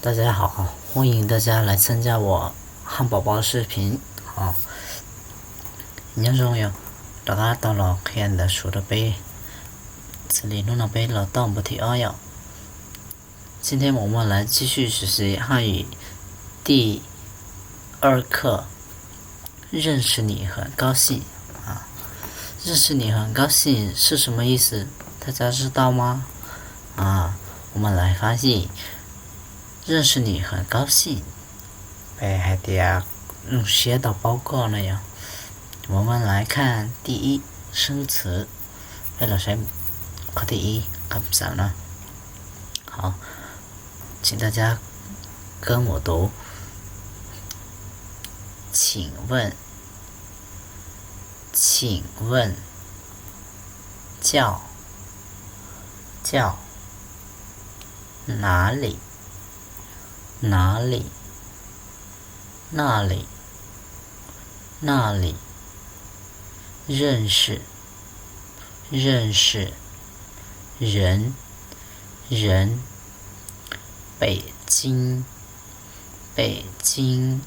大家好，欢迎大家来参加我汉宝宝视频啊。안녕하세요，大家到了看的说的杯，这里弄了杯了到不提二呀。今天我们来继续学习汉语第2课，认识你很高兴啊。认识你很高兴是什么意思？大家知道吗？我们来翻译。认识你很高兴，ให้大家写到报告了呀。我们来看第一生词，ให้เราใช้ข้อที่一คำศัพท์นะ好，请大家跟我读。请问，请问，叫哪里？哪里？那里？那里？认识？认识？人？人？北京？北京？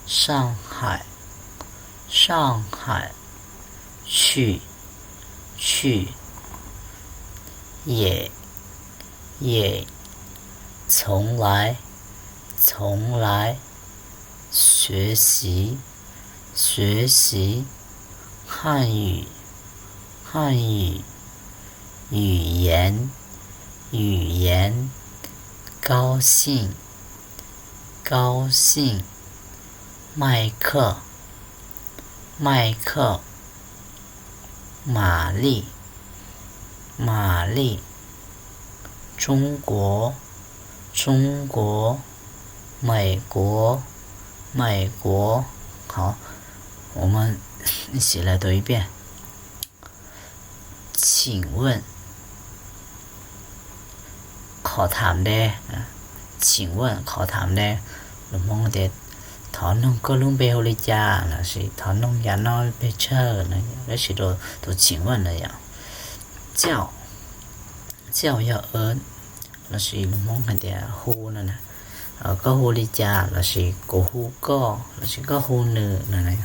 上海？上海？去？去？也？也？从来？从来？学习？学习？汉语？汉语？语言？语言？高兴？高兴？麦克？麦克？玛丽？玛丽？中国？中国？美国？美国？好，我们一起来读一遍。请问，ขอถามได้请问ขอถามได้หรือมองเด็ดถอนนงก็ลุงเบลเลยจ้านะสิถอนนงยาน้อยเบเชอร์นะแล้วสิ都请问了呀叫要ơn là sự mong hành địa hu nè có hu li cha là sự cổ hu có là sự có hu nữ nè này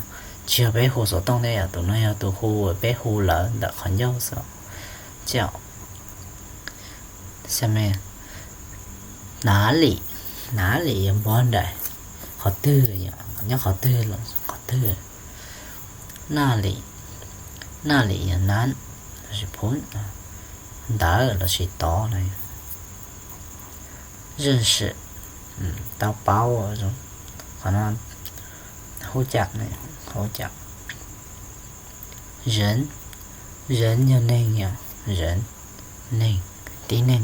chưa bé hu số tông đây à tụi nó tụi hu bé hu lỡ đã khẩn nhau sao chào xem nè哪里vấn đề họ tư nhỉ nhớ họ tư là họ tư哪里là nan là sự phun đỡ là sự to này认识tao báo rồi còn nó hỗ trợ này hỗ trợ人như nên nhỉ人nên tí nên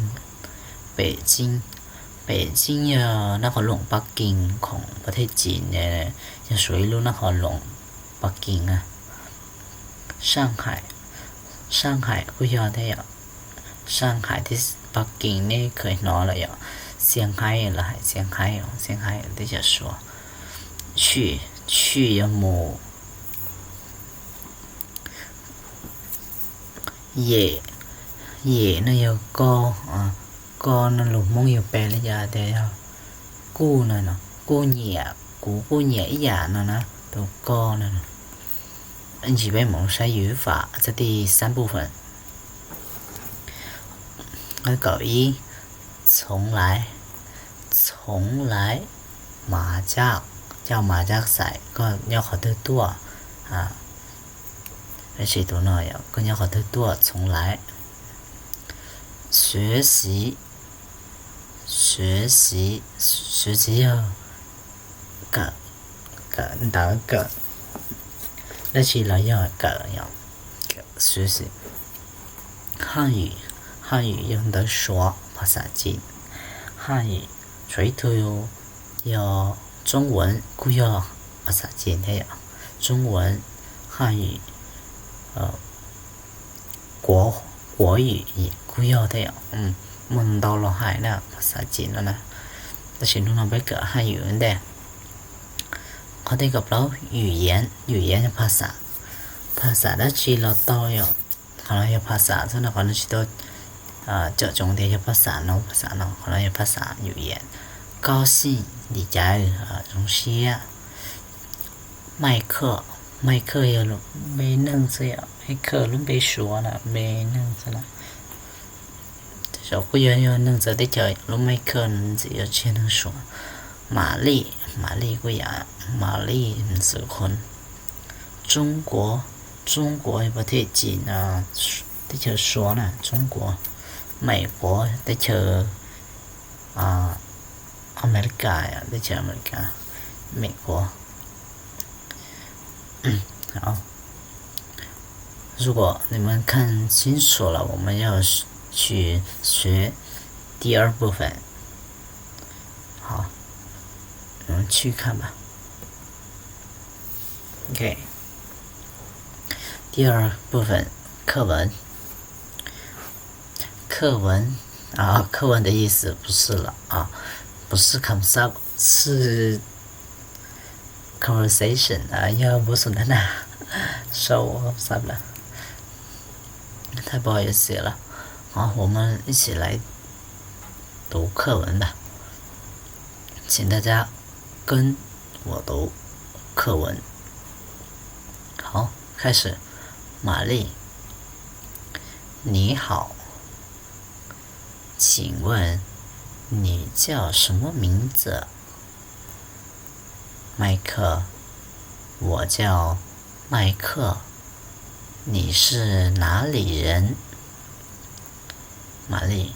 北京นครหลวงปักกิ่งของประเทศจีนเนี่ยจะสวยรู้นครหลวงปักกิ่งนะ上海ก็ยอดได้อ่ะ上海ที่ปักกิ่งนี่เคยนอนเลยอ่ะ上海了还上海等下说去有冇也那有個個那路蒙有白了呀的呀姑呢姑爺一樣呢都個呢日本蒙晒語法這第3部分狗一從來麻將叫麻將賽ก็ย่อขอตัวไม่ใช่ตัวน้อยก็ย่อขอตัว從來學習要個打個那是老要個要學習漢語用的說ภาษาจีน漢語水土有中文ก็要ภาษาจีนได้中文漢語國語ก็要ได้มัน到了海了ภาษาจีนแล้วนะแต่ฉันต้องไปเกิด漢語นั่นแหละเขาได้กับเรา語言ภาษาได้ชีเราต่ออยู่เราภาษาซึ่งเราคนนั้นชีโตเจาะจงที่ภาษาเนาะของเราภาษา語言高兴理解荣些麦克也没弄这样麦克拢被说了没弄这了小姑娘要弄这的叫拢麦克只要去能说玛丽姑娘玛丽是คน中国ประเทศจีนได้เจอ说呢中国美国ได้เจออเมริกาได้เจออเมริกา美国好如果你们看清楚了我们要去学第二部分好我们去看吧 OK 第二部分课文课文的意思不是了不是 concept 是 conversation要不是的呢说我sab了太不好意思了好我们一起来读课文吧请大家跟我读课文好开始玛丽你好请问你叫什么名字麦克我叫麦克你是哪里人玛丽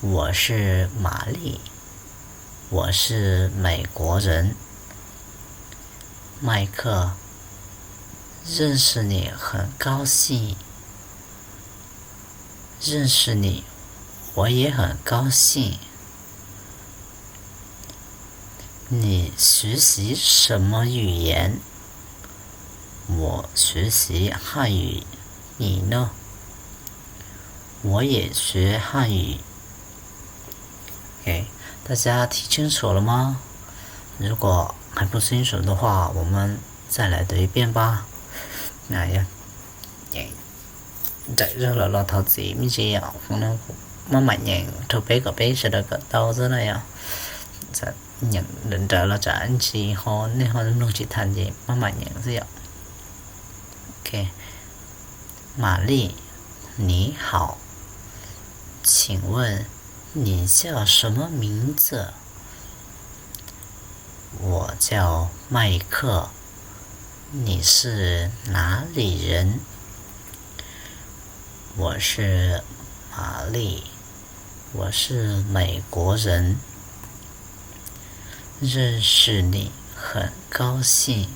我是玛丽我是美国人麦克认识你很高兴认识你我也很高兴你学习什么语言我学习汉语你呢我也学汉语 OK 大家听清楚了吗如果还不清楚的话我们再来读一遍吧那呀chạy rất là lo thao gì mới gì ạ nó mạnh nhàng thâu bé có bé sẽ được đau rất là ạ nhận định trở là trả anh chị họ nên họ luôn chỉ thành gì nó mạnh nhàng gì ạ OK 玛丽你好请问你叫什么名字我叫麦克你是哪里人我是玛丽我是美国人认识你很高兴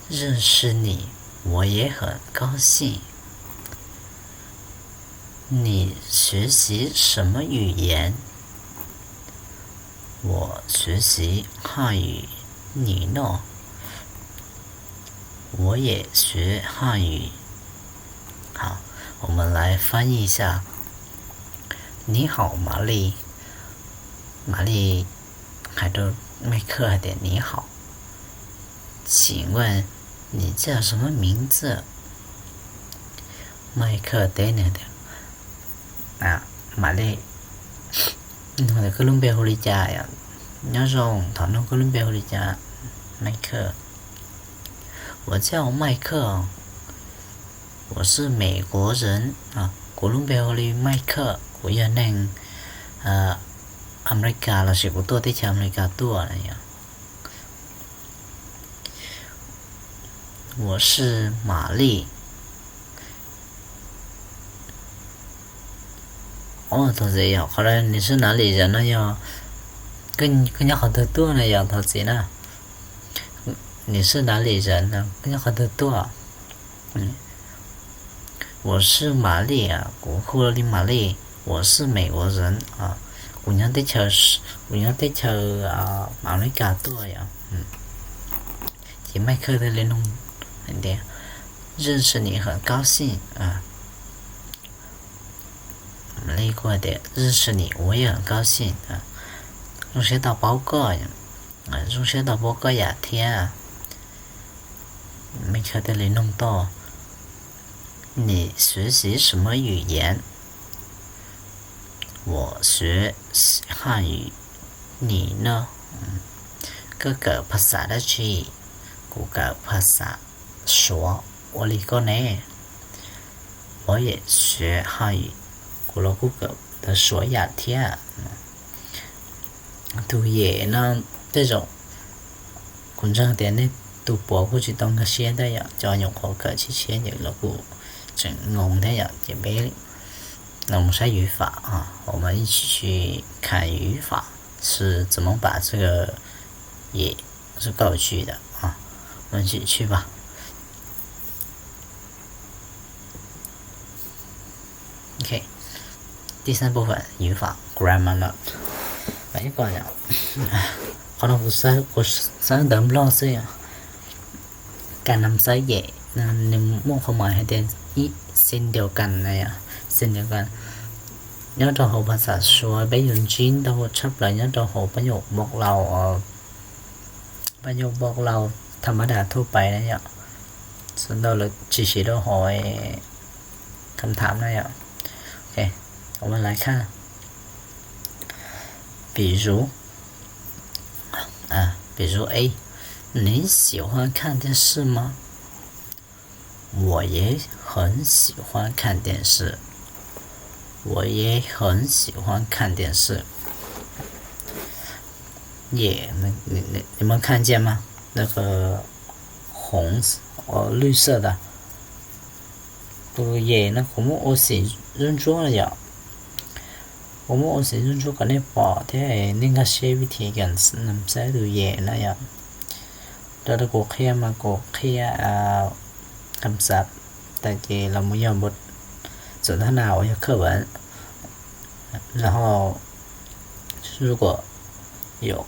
认识你我也很高兴你学习什么语言我学习汉语你呢我也学汉语好我们来翻译一下你好玛丽玛丽还都麦克还得你好请问你叫什么名字麦克得呢的玛丽nó là Columbia Holiday nhớ rằng thằng nó Columbia Holiday麦克我叫麦克我是美国人Columbia Holiday 麦克của gia đình America là sự của tôi tới America tour này我是玛丽头子呀后来你是哪里人呢呀跟你好多多呢呀头子呢你是哪里人呢跟你好多多我是玛丽我呼了你玛丽我是美国人我娘在chờ马来加多呀姐麦克的那种认识你很高兴美国的认识你我也很高兴中学到报告中学到报告呀天麦克的那种多你学习什么语言我学汉语你呢哥哥ภาษา的去กู个ภาษา说我里个呢我也学汉语กู了กู个的说雅天读也呢这种古正点呢读博估计当个些的呀教用口个去些有了กู整ngôn的呀也没弄啥语法啊我们一起去看语法是怎么把这个也是构句的啊我们一起去吧OK 第三部分语法 grammar note 来一个呀可能我sáng đấm lo xí à การนำใช้เย่ในมุ่งความหมายให้เป็นเส้นเดียวกันนะอ่ะเส้นเดียวกันnhớ trong hộpภาษาsố bây giờ chín đâu chấp lại nhớ trong hộpประโยคบอกเราประโยคบอกเราธรรมดาทั่วไปนะเนี่ยส่วนเราchỉเราhỏi คำถามนะเนี่ย OK 我们来看比如A 你喜欢看电视吗我也很喜欢看电视我也很喜欢看电视也你们看见吗那个绿色的这个也呢我们我是认错了呀我们我是认错个那把的那个些วิธีการนำใช้ดูเย่นะ呀เราจะกูแค่มากูแค่คำศัพท์แต่เราไม่ยอมบทสนทนา我要课文然后如果有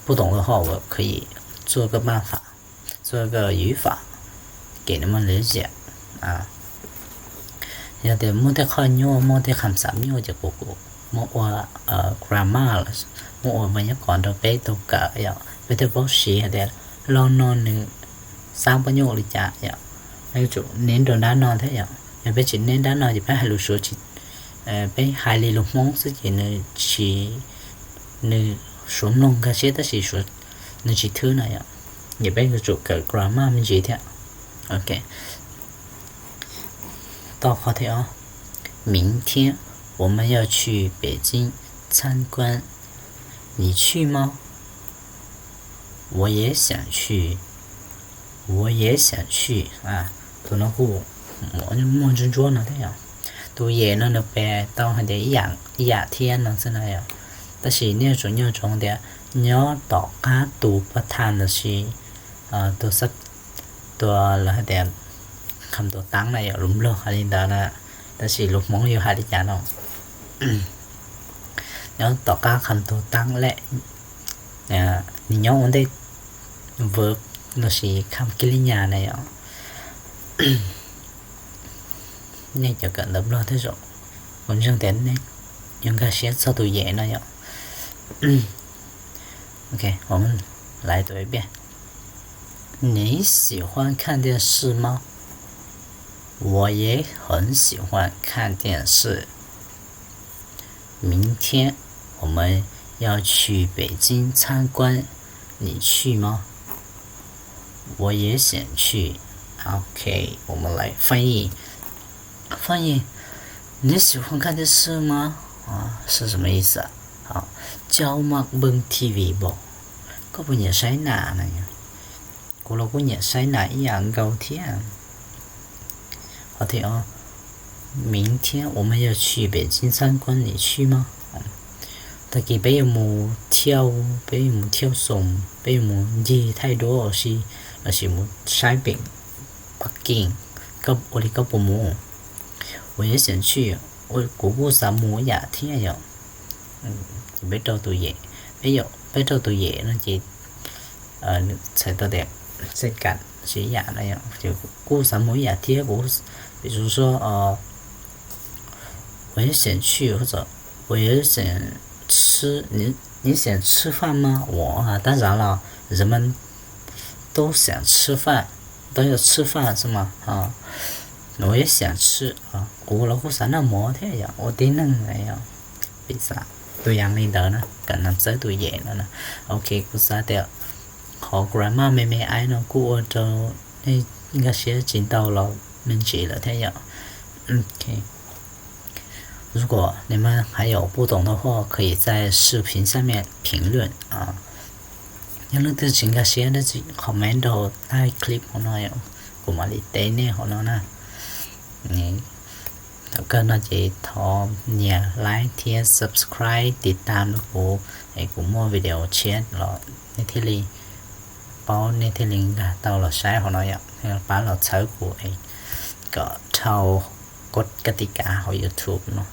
不懂的话我可以做个办法做个语法给你们理解啊有点没得ข้อย่อ没得คำศัพท์ย่อจากกูไม่ว่าgrammar ไม่ว่าบรรยากาศเราไปตัวกะอย่างไปตัวบอกสีเดี๋ยวลองนอนหนึ่งสามประโยคเลยจ้ะอย่างไม่จุเน้นโดนด้านนอนเท่าอย่างไปจิเน้นด้านนอนจะไปให้รู้ชัวจิไปหายเลยลงมองสักทีนึงชีนึงส่วนลงก็เชื่อแต่ชีส่วนนึงชีทื่อหน่อยอย่าไปกระจุกกับ grammar มันจีเท่าโอเคต่อข้อที่明天我们要去北京参观你去吗我也想去我也想去啊ตัวนั้นกูมันจะจ้วนนะที่ตัวเย่นั่นแปลต้องให้ได้อย่างเทียนนั่นสินะแต่是那种的要ต่อค่าตัวประธาน的是ตัวสักตัวละแต่คำตัวตั้งนะลุ่มโลกอะไรต่างนะแต่是ลูกมองอยู่หาดิจานเนาะ要ต่อค่าคำตัวตั้งและ你要我ได้verb 那是คำกริยานะ那就更得不了这种文章点呢应该先做读也那样OK 我们来读一遍你喜欢看电视吗我也很喜欢看电视明天我们要去北京参观你去吗我也想去 OK 我们来翻译你喜欢看电视吗是什么意思好เจ้ามักเบิ่งทีวีบ่ก็บ่อยากใช้หน้านะกูเราก็อยากใช้หน้าอย่างเก่าเที่ย好听明天我们要去北京参观你去吗ตะกี้ไป有冇เที่ยวส่งไป有冇嘢太多而是冇ใช้เป็นปักกิ่งก็我哋ก็บ่冇我也想去我姑姑啥冇呀天呀ไป到ตัวเย่ไป到ตัวเย่那就才到的这感学雅那样就姑啥冇呀天我比如说我也想去或者我也想吃你想吃饭吗我当然了人们都想吃饭都要吃饭是吗我也想吃我老姑啥那么的呀我得弄那样为啥ตัวอย่างนี้เด้อนะกันนำเสตัวใหญ่แล้วนะโอเคกูซาเดียวขอ grammar ไม่ไอ้เนาะกูจะนี่应该写进到了门级了天呀 OK 如果你们还有不懂的话可以在视频下面评论啊những lúc tôi chính là share đó chị comment đồ like clip của nó của mà đi tên này của nó nè thật cơ nó chỉ thọ nhà like thì subscribe ติดตามcủaไอ้của mua video chat rồiในที่ลีbaoในที่ลิงก์ตาวเราใช้ของnó vậyป้าเราใช้củaไอ้ก็เท่ากฎกติกาของ YouTube เนาะ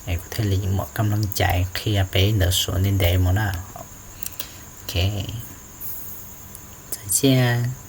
ไอ้ที่ลิงก์หมดกำลังใจเคลียร์ไปเดี๋ยวส่วนนี้เดโมนะโอเค再见。